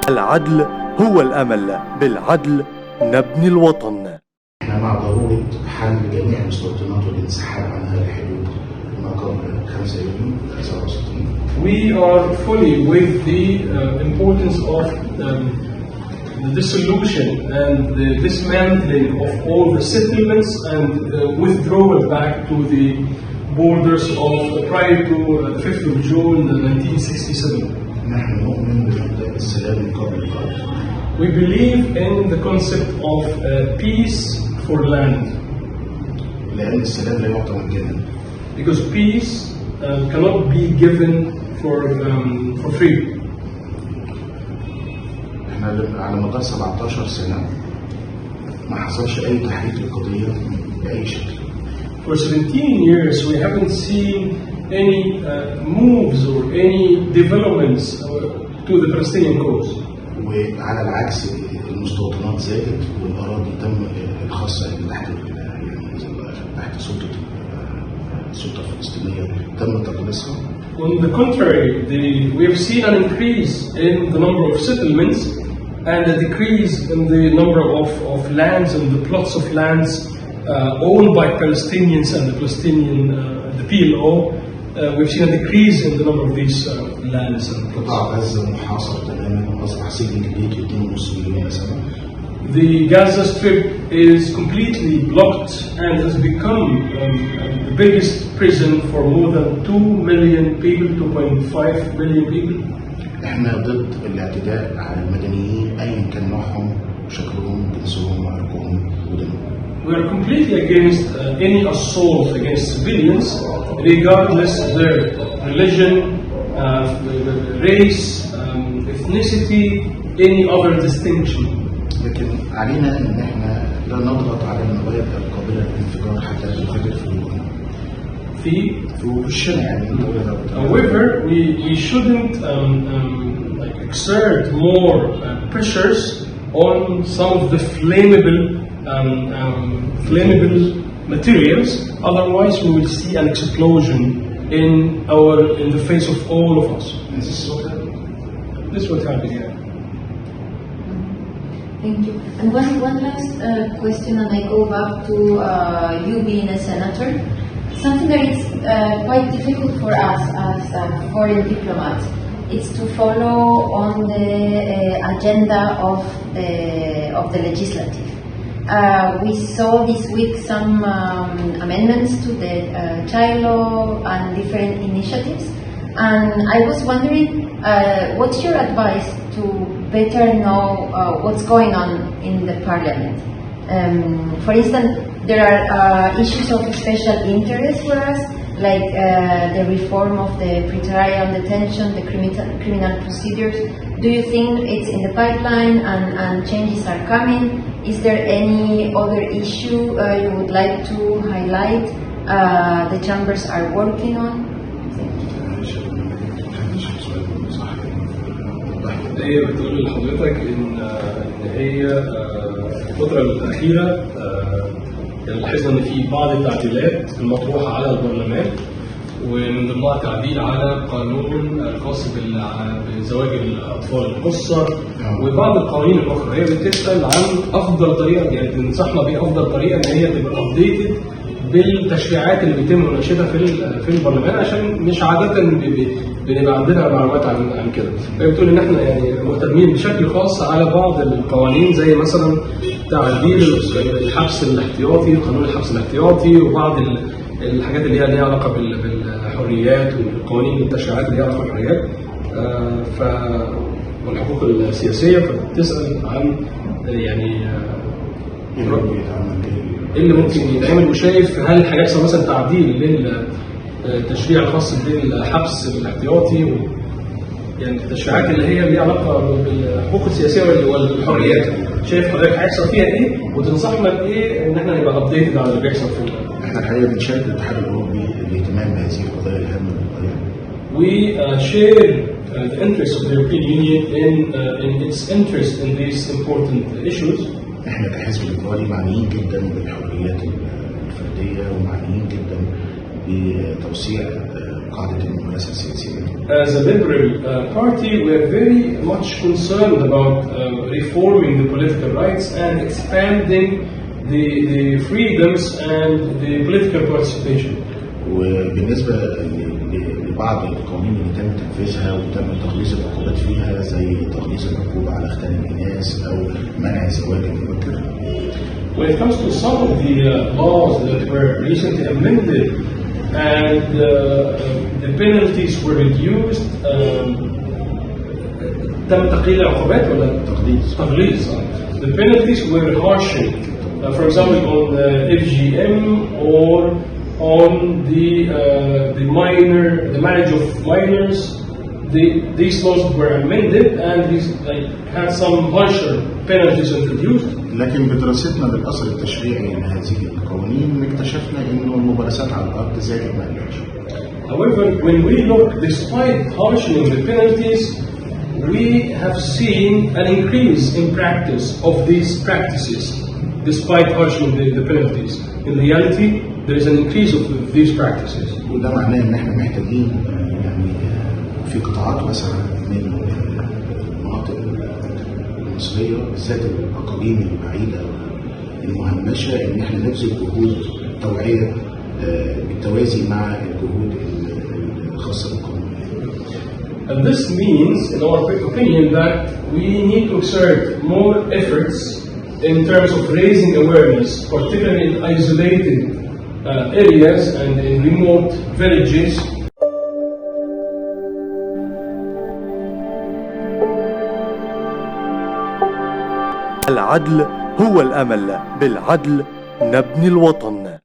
العدل هو الأمل، بالعدل نبني الوطن. احنا مع ضرورة حل جميع المستوطنات والانسحاب عنها لحدود ما قبل 5 يونيو 1969. We are fully with the importance of the dissolution and the dismantling of all the settlements and the withdrawal back to the borders of prior to the 5th of June 1967. نحن نؤمن بمبدأ السلام من قبل القتل. We believe in the concept of peace for land. لأن السلام لا يعطى مجانا. Because peace cannot be given for free. احنا على مدار 17 سنة ما حصلش أي تحقيق للقضية بأي شكل. For 17 years we haven't seen any moves or any developments to the Palestinian cause. وعلى العكس المستوطنات زادت والأراضي تم الخاصة اللي تحت تحت السلطة الفلسطينية تم تقليصها. On the contrary, we have seen an increase in the number of settlements and a decrease in the number of lands and the plots of lands owned by Palestinians and the Palestinian, the PLO. We've seen a decrease in the number of these lands and plots. قطاع غزة محاصر تماما وأصبح سجن كبير 2.5 مليون نسمة. The Gaza Strip is completely blocked and has become the biggest prison for more than 2 million people, 2.5 million people. احنا ضد الاعتداء على المدنيين أيا كان نوعهم وشكلهم جنسهم وعرقهم ودينهم. We are completely against any assault against civilians, regardless their religion, race, ethnicity, any other distinction. لكن علينا ان احنا لا نضغط على النوايا القابله للانفجار حتى تنفجر في وشنا يعني. However, we shouldn't exert more pressures on some of the flammable materials. Otherwise, we will see an explosion in the face of all of us. This is what happened here. Thank you. And one last question, and I go back to you being a senator. Something that is quite difficult for us as foreign diplomats. It's to follow on the agenda of the legislative. We saw this week some amendments to the child law and different initiatives. And I was wondering, what's your advice to better know what's going on in the parliament? For instance, there are issues of special interest for us, like the reform of the pretrial detention, the criminal procedures. Do you think it's in the pipeline and changes are coming? Is there any other issue you would like to highlight the chambers are working on? هي بتقول لحضرتك ان هي الفتره الاخيره لاحظنا ان في بعض التعديلات المطروحه على البرلمان، ومن ضمنها تعديل على قانون الخاص بزواج الاطفال القُصّر وبعض القوانين الاخرى. هي بتسال عن افضل طريقه، يعني تنصحنا بافضل طريقه ان هي تبقى ابديتد بالتشريعات اللي بيتم مناقشتها في البرلمان، عشان مش عاده بنبقى عندنا معلومات عن كده. هي بتقول ان احنا يعني مهتمين بشكل خاص على بعض القوانين، زي مثلا تعديل الحبس الاحتياطي، قانون الحبس الاحتياطي، وبعض الحاجات اللي هي ليها علاقه بالحريات والقوانين والتشريعات اللي ليها علاقه بالحريات والحقوق السياسيه. فبتسال عن يعني ايه اللي ممكن يتعمل، وشايف هل هيحصل مثلا تعديل للتشريع الخاص بالحبس الاحتياطي يعني التشريعات اللي هي ليها علاقه بالحقوق السياسيه والحريات. شايف حضرتك هيحصل فيها ايه وتنصحنا بايه ان احنا نبقى ابديتد على اللي بيحصل في احنا الحقيقه بنشارك الاتحاد الاوروبي الاهتمام بهذه القضايا الهامه للغايه. We share the interest of the European Union in its interest in these important issues. احنا كحزب ليبرالي معنيين جدا بالحريات الفرديه ومعنيين جدا بتوسيع قاعدة الممارسة السياسية. As a liberal party, we are very much concerned about reforming the political rights and expanding the freedoms and the political participation. وبالنسبة لبعض القوانين اللي تم تنفيذها وتم تقليص العقوبات فيها زي تقليص العقوبة على ختان الإناث أو منع الزواج المبكر. When it comes to some of the laws that were recently amended and the penalties were reduced, تم تقليل العقوبات ولا تقليص. The penalties were harshened. For example, on FGM or on the marriage of minors, these laws were amended and these had some harsher penalties introduced. لكن بدراستنا للأثر التشريعي لهذه القوانين اكتشفنا إنه الممارسات على الأرض زادت ما قلتش. However, when we look, despite harshening the penalties, we have seen an increase in practice of these practices, despite harshening the penalties. In reality, there is an increase of these practices. وده معناه إن إحنا محتاجين يعني في قطاعات واسعة من المناطق المصرية بالذات الأقاليم البعيدة المهمشة إن إحنا نبذل جهود توعية بالتوازي مع الجهود الخاصة بالقانون. And this means, in our opinion, that we need to exert more efforts in terms of raising awareness, particularly in isolated areas and in remote villages. العدل هو الأمل، بالعدل نبني الوطن.